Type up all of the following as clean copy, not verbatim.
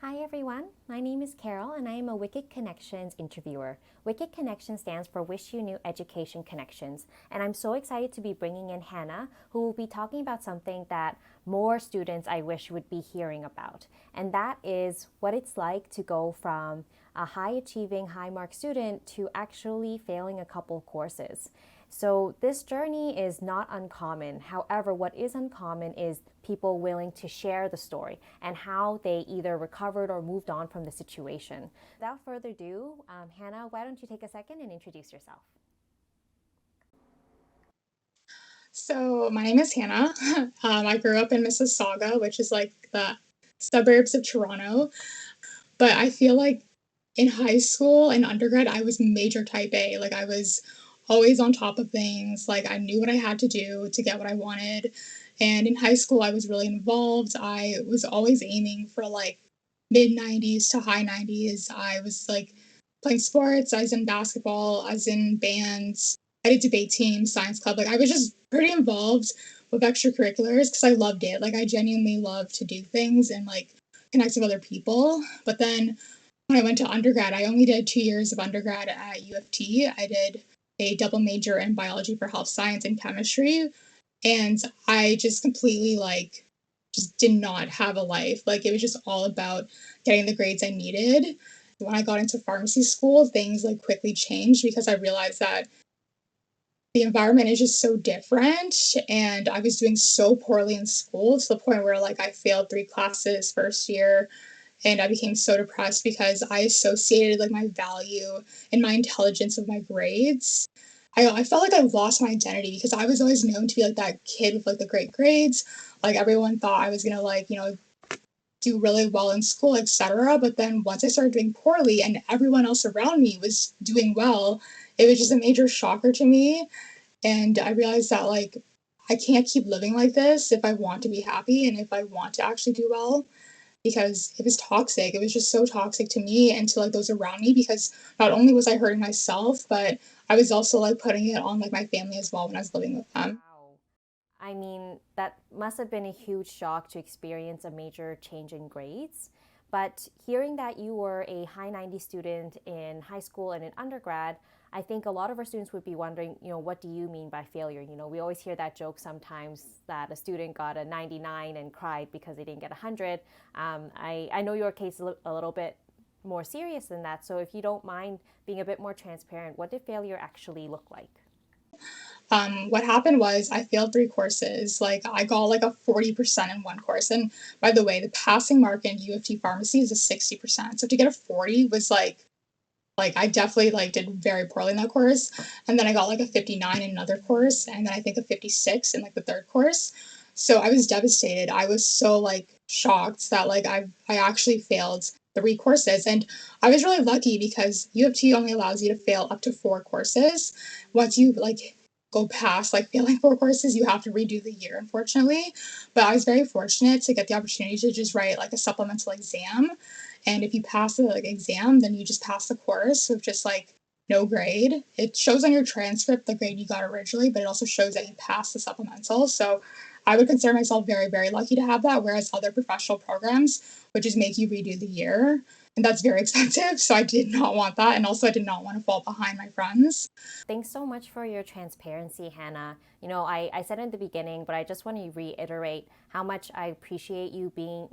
Hi everyone, my name is Carol and I am a Wicked Connections interviewer. Wicked Connections stands for Wish You Knew Education Connections, and I'm so excited to be bringing in Hanna, who will be talking about something that more students I wish would be hearing about, and that is what it's like to go from a high achieving, high mark student to actually failing a couple courses. So, this journey is not uncommon. However, what is uncommon is people willing to share the story and how they either recovered or moved on from the situation. Without further ado, Hanna, why don't you take a second and introduce yourself? So my name is Hanna. I grew up in Mississauga, which is like the suburbs of Toronto. But I feel like in high school and undergrad, I was major type A. Like I was always on top of things. Like I knew what I had to do to get what I wanted. And in high school, I was really involved. I was always aiming for like mid 90s to high 90s. I was like playing sports. I was in basketball. I was in bands. I did debate team, science club. Like I was just pretty involved with extracurriculars because I loved it. Like I genuinely love to do things and like connect with other people. But then when I went to undergrad, I only did 2 years of undergrad at UFT. I did a double major in biology for health science and chemistry. And I just completely like just did not have a life. Like it was just all about getting the grades I needed. When I got into pharmacy school, things like quickly changed because I realized that the environment is just so different and I was doing so poorly in school to the point where like I failed 3 classes first year and I became so depressed because I associated like my value and my intelligence with my grades. I felt like I lost my identity because I was always known to be like that kid with like the great grades. Like everyone thought I was gonna like, do really well in school, etc. But then once I started doing poorly and everyone else around me was doing well, it was just a major shocker to me. And I realized that like I can't keep living like this if I want to be happy and if I want to actually do well because it was toxic. It was just so toxic to me and to like those around me because not only was I hurting myself, but I was also like putting it on like my family as well when I was living with them. Wow. I mean, that must have been a huge shock to experience a major change in grades. But hearing that you were a high 90 student in high school and in undergrad, I think a lot of our students would be wondering, what do you mean by failure? We always hear that joke sometimes that a student got a 99 and cried because they didn't get 100. I know your case is a little bit more serious than that. So if you don't mind being a bit more transparent, what did failure actually look like? What happened was I failed 3 courses. Like I got like a 40% in one course. And by the way, the passing mark in UFT Pharmacy is a 60%. So to get a 40 was like I definitely like did very poorly in that course. And then I got like a 59 in another course and then I think a 56 in like the third course. So I was devastated. I was so like shocked that like I actually failed 3 courses. And I was really lucky because UFT only allows you to fail up to 4 courses. Once you like go past like failing 4 courses, you have to redo the year, unfortunately. But I was very fortunate to get the opportunity to just write like a supplemental exam. And if you pass the like exam, then you just pass the course with just like no grade. It shows on your transcript the grade you got originally, but it also shows that you passed the supplemental. So I would consider myself very, very lucky to have that, whereas other professional programs would just make you redo the year. And that's very expensive. So I did not want that. And also, I did not want to fall behind my friends. Thanks so much for your transparency, Hanna. I said in the beginning, but I just want to reiterate how much I appreciate you being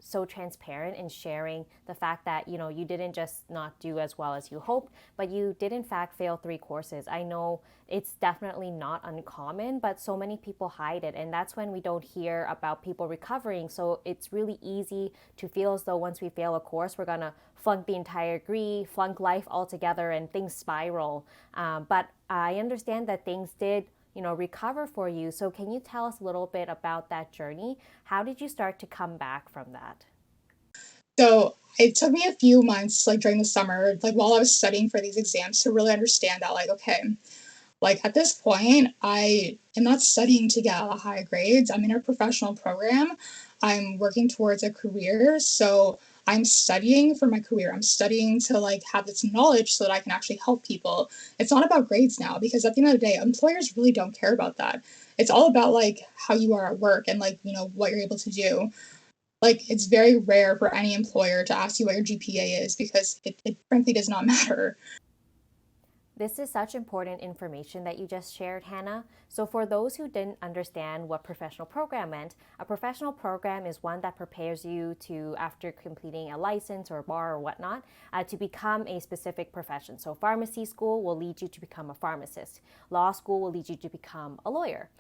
so transparent in sharing the fact that you didn't just not do as well as you hoped, but you did in fact fail 3 courses. I know it's definitely not uncommon, but so many people hide it, and that's when we don't hear about people recovering. So it's really easy to feel as though once we fail a course we're gonna flunk the entire degree, flunk life altogether, and things spiral. But I understand that things did recover for you. So can you tell us a little bit about that journey? How did you start to come back from that? So it took me a few months, like during the summer, like while I was studying for these exams, to really understand that, like, okay, like at this point, I am not studying to get high grades. I'm in a professional program. I'm working towards a career. So I'm studying for my career. I'm studying to like have this knowledge so that I can actually help people. It's not about grades now because at the end of the day, employers really don't care about that. It's all about like how you are at work and like, what you're able to do. Like, it's very rare for any employer to ask you what your GPA is because it frankly does not matter. This is such important information that you just shared, Hannah. So, for those who didn't understand what professional program meant, a professional program is one that prepares you to, after completing a license or bar or whatnot, to become a specific profession. So, pharmacy school will lead you to become a pharmacist, law school will lead you to become a lawyer.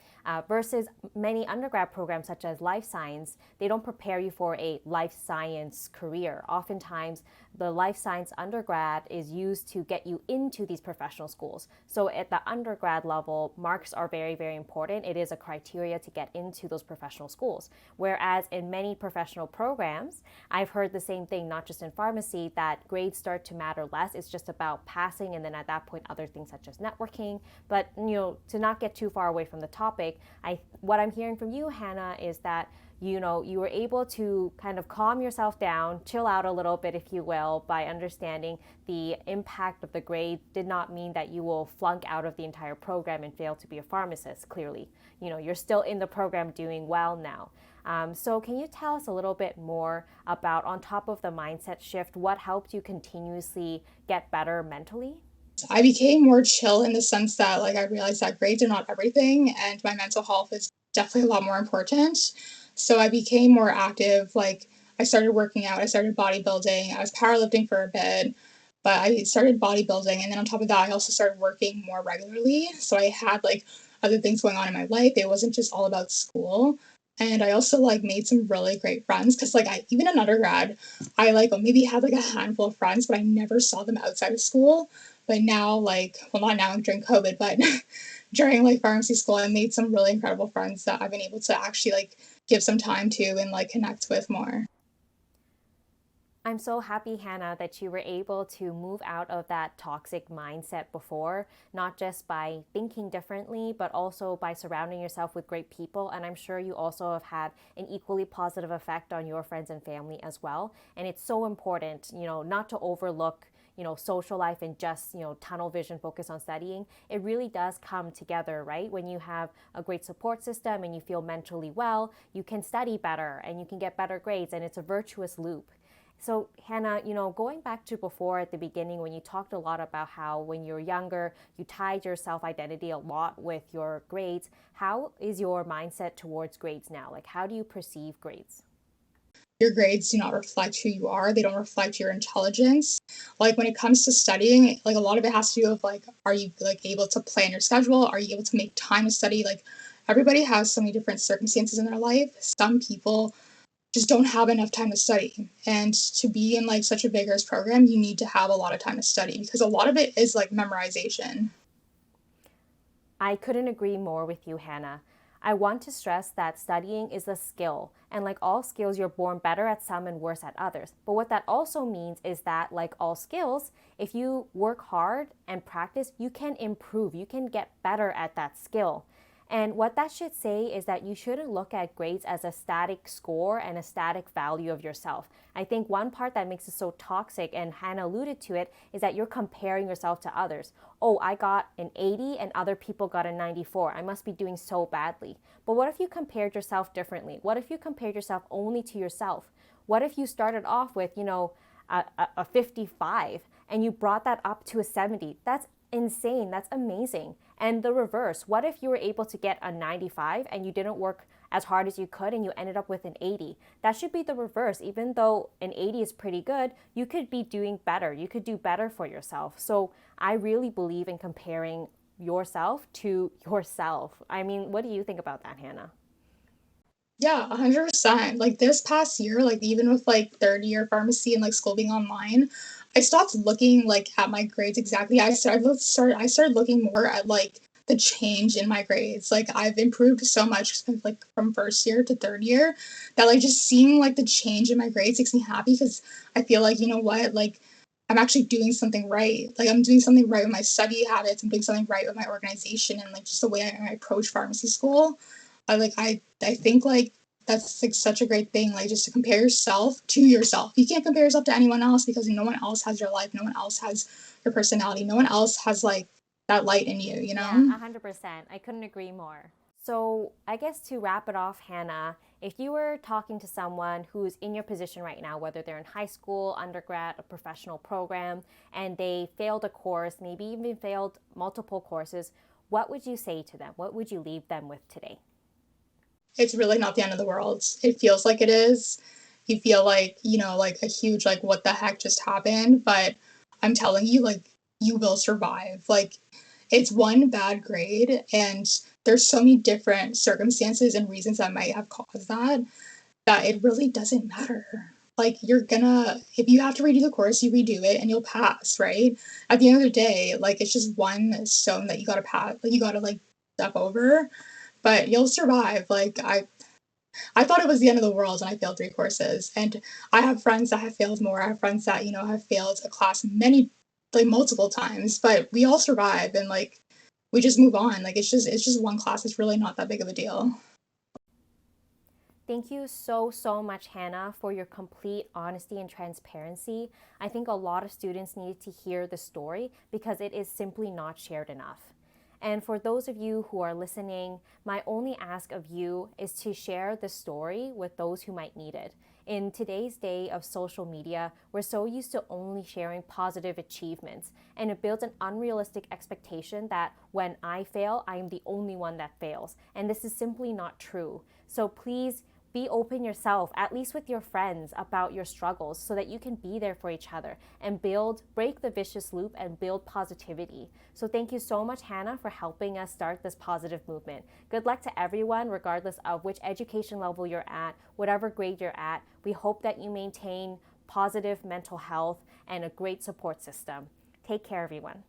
Versus many undergrad programs, such as life science, they don't prepare you for a life science career. Oftentimes, the life science undergrad is used to get you into these professional schools. So at the undergrad level, marks are very, very important. It is a criteria to get into those professional schools. Whereas in many professional programs, I've heard the same thing, not just in pharmacy, that grades start to matter less. It's just about passing, and then at that point, other things such as networking. But to not get too far away from the topic, what I'm hearing from you, Hannah, is that you were able to kind of calm yourself down, chill out a little bit, if you will, by understanding the impact of the grade did not mean that you will flunk out of the entire program and fail to be a pharmacist, clearly. You're still in the program doing well now. So, can you tell us a little bit more about, on top of the mindset shift, what helped you continuously get better mentally? I became more chill in the sense that like I realized that grades are not everything and my mental health is definitely a lot more important. So I became more active. Like I started working out, I started bodybuilding, I was powerlifting for a bit, but I started bodybuilding and then on top of that I also started working more regularly. So I had like other things going on in my life. It wasn't just all about school. And I also like made some really great friends because like I even in undergrad, I like maybe had like a handful of friends, but I never saw them outside of school. But now, like, well, not now during COVID, but during like pharmacy school, I made some really incredible friends that I've been able to actually like give some time to and like connect with more. I'm so happy, Hannah, that you were able to move out of that toxic mindset before, not just by thinking differently, but also by surrounding yourself with great people. And I'm sure you also have had an equally positive effect on your friends and family as well. And it's so important, not to overlook social life and just tunnel vision focus on studying. It really does come together, right? When you have a great support system and you feel mentally well, you can study better and you can get better grades, and it's a virtuous loop. So, Hannah, going back to before at the beginning when you talked a lot about how when you're younger, you tied your self identity a lot with your grades, how is your mindset towards grades now? Like, how do you perceive grades? Your grades do not reflect who you are. They don't reflect your intelligence. Like when it comes to studying, like a lot of it has to do with like, are you like able to plan your schedule? Are you able to make time to study? Like everybody has so many different circumstances in their life. Some people just don't have enough time to study. And to be in like such a vigorous program, you need to have a lot of time to study because a lot of it is like memorization. I couldn't agree more with you, Hannah. I want to stress that studying is a skill, and like all skills, you're born better at some and worse at others. But what that also means is that, like all skills, if you work hard and practice, you can improve, you can get better at that skill. And what that should say is that you shouldn't look at grades as a static score and a static value of yourself. I think one part that makes it so toxic, and Hannah alluded to it, is that you're comparing yourself to others. Oh, I got an 80 and other people got a 94. I must be doing so badly. But what if you compared yourself differently? What if you compared yourself only to yourself? What if you started off with, a 55 and you brought that up to a 70? That's insane. That's amazing. And the reverse, what if you were able to get a 95 and you didn't work as hard as you could and you ended up with an 80? That should be the reverse. Even though an 80 is pretty good, you could be doing better. You could do better for yourself. So I really believe in comparing yourself to yourself. I mean, what do you think about that, Hannah? Yeah, 100%. Like this past year, like even with like third year pharmacy and like school being online, I stopped looking like at my grades exactly. I started looking more at like the change in my grades. Like I've improved so much like from first year to third year that like just seeing like the change in my grades makes me happy because I feel like you know what, like I'm actually doing something right. Like I'm doing something right with my study habits. I'm doing something right with my organization and like just the way I approach pharmacy school. I think like that's like such a great thing, like just to compare yourself to yourself. You can't compare yourself to anyone else because no one else has your life, no one else has your personality, no one else has like that light in you, you Yeah, know? 100%. I couldn't agree more. So, I guess to wrap it off, Hannah, if you were talking to someone who's in your position right now, whether they're in high school, undergrad, a professional program, and they failed a course, maybe even failed multiple courses, what would you say to them? What would you leave them with today? It's really not the end of the world. It feels like it is. You feel like, like a huge, like, what the heck just happened? But I'm telling you, like, you will survive. Like, it's one bad grade, and there's so many different circumstances and reasons that might have caused that it really doesn't matter. Like, if you have to redo the course, you redo it and you'll pass, right? At the end of the day, like, it's just one stone that you gotta pass, like, you gotta, like, step over, but you'll survive. Like, I thought it was the end of the world when I failed 3 courses. And I have friends that have failed more. I have friends that, have failed a class like multiple times, but we all survive and like we just move on. Like it's just one class. It's really not that big of a deal. Thank you so, so much, Hannah, for your complete honesty and transparency. I think a lot of students need to hear the story because it is simply not shared enough. And for those of you who are listening, my only ask of you is to share the story with those who might need it. In today's day of social media, we're so used to only sharing positive achievements, and it builds an unrealistic expectation that when I fail, I am the only one that fails. And this is simply not true. So please be open yourself, at least with your friends, about your struggles so that you can be there for each other and break the vicious loop and build positivity. So thank you so much, Hannah, for helping us start this positive movement. Good luck to everyone, regardless of which education level you're at, whatever grade you're at. We hope that you maintain positive mental health and a great support system. Take care, everyone.